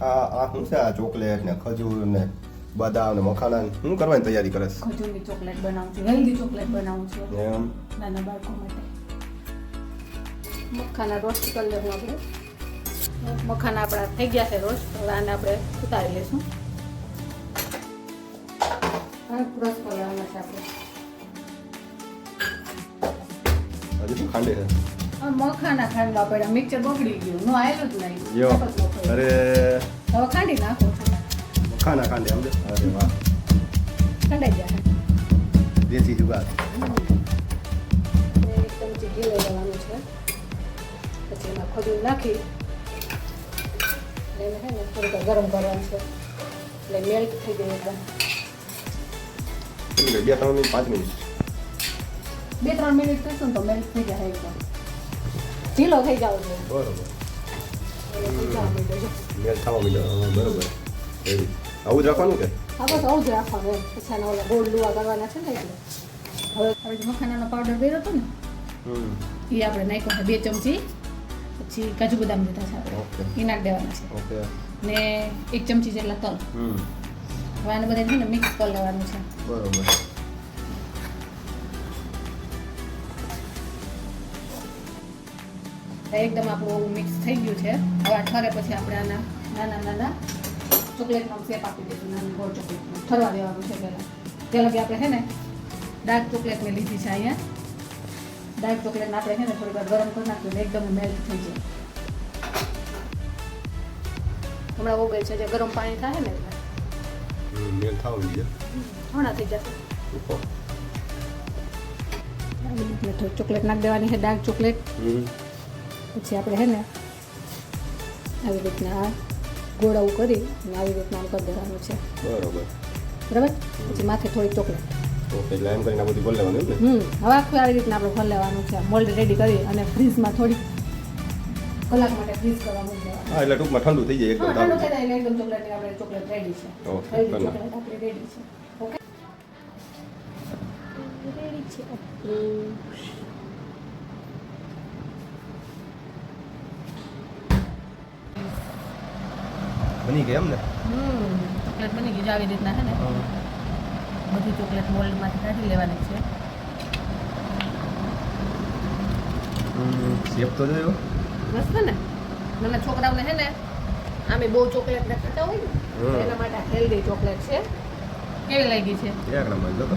આ શું છે? આ ચોકલેટ ને ખજૂર ને બદામ ને મખાના શું કરવાની તૈયારી કરે છે? ખજૂરની ચોકલેટ બનાવું છું, હેલ્ધી ચોકલેટ બનાવું છું એમ નાના બાળકો માટે. મખાના રોસ્ટ કરી લેવું આપણે. મખાના આપણા થઈ ગયા છે રોસ્ટ. હવે આને આપણે ઉતારી લઈશું. અને ક્રશ કરી લેવાના છે આપણે. હજી શું ખાંડે છે? મખાના ખાંડવા પડ્યા, મિક્સર બગડી ગયું, નો આયેલું જ નહીં. યો અરે હવે ખાંડી નાખો. મખાના ખાંડે સમજે. અરે વાહ, ખંડાઈ જાય. દેશી જુગાડ. એક ચમચી ઘી લઈ લેવાનું છે. પછી એમાં ખજૂર નાખી એને છે ને થોડીક ગરમ કરવાનું છે એટલે મેલ્ટ થઈ જાય એકદમ. 2-3 મિનિટ 5 મિનિટ 2-3 મિનિટ કરશું ને તો મેલ્ટ થઈ જાય એકદમ. ઢીલો થઈ જાવ છે. બરોબર. એટલે થઈ જવા માંડે છે. મેલ થવા માંડ્યો. બરોબર. રેડી. આવું જ રાખવાનું કે? હા બસ આવું જ રાખવાનું એમ. પછી આના ઓલા ગોળ લુવા કરવાના છે ને એટલે. હવે જે મખાનાનો પાવડર કર્યો હતો ને એ આપણે નાખ્યો છે 2 ચમચી. પછી કાજુ બદામ લીધા છે આપણે. ઓકે. એ નાખી દેવાના છે. ઓકે. ને 1 ચમચી જેટલા તલ. હવે આને બધા છે ને મિક્સ કરી લેવાનું છે. બરોબર. એકદમ આપણું મિક્સ થઈ ગયું છે. હવે આ ઠરે પછી આપણે આના નાના નાના ચોકલેટનો શેપ આપી દઈશું. નાની ગોળ ચોકલેટનો ઠરવા દેવાનું છે પહેલાં. ત્યાં લગી આપણે છે ને ડાર્ક ચોકલેટ મેં લીધી છે અહીંયા. ડાર્ક ચોકલેટને આપણે છે ને થોડી વાર ગરમ કરી નાખ્યું એકદમ મેલ્ટ થઈ જાય. હમણાં ઓગળ છે જે ગરમ પાણી થાય ને એટલે મેલ થવા માંડ્યો. હમણાં થઈ જશે. ઉપર. એટલે ચોકલેટ નાખી દેવાની છે, ડાર્ક ચોકલેટ. પછી આપણે છે ને આવી રીતના આ ગોળાવું કરી અને આવી રીતના આમ કરી દેવાનું છે. બરોબર. બરાબર. પછી માથે થોડી ચોકલેટ. ઓકે. એટલે એમ કરીને આ બધું બોલ લેવાનું એમ ને? હવે આખું આવી રીતના આપણે ભરી લેવાનું છે. મોલ્ડ રેડી કરી અને ફ્રીજમાં થોડી કલાક માટે ફ્રીઝ કરવા મૂકી દેવાનું. હા, એટલે ટૂંકમાં ઠંડુ થઈ જાય એકદમ. હા, ઠંડુ થઈ જાય એટલે એકદમ ચોકલેટ આપણે ચોકલેટ રેડી છે. ઓકે, હેલ્ધી બરાબર. ચોકલેટ આપણી રેડી છે. ઓકે રેડી છે આપણું. બની ગયા એમ ને? ચોકલેટ બની ગઈ છે આવી રીતના છે ને. બધી ચોકલેટ મોલ્ડમાંથી કાઢી લેવાની છે. શેપ તો જોયો. મસ્ત ને. નાના છોકરાઓને છે ને આમે બહુ ચોકલેટ ને ખાતા હોય ને એના માટે હેલ્ધી ચોકલેટ છે. કેવી લાગી છે? એક નંબર જો તો.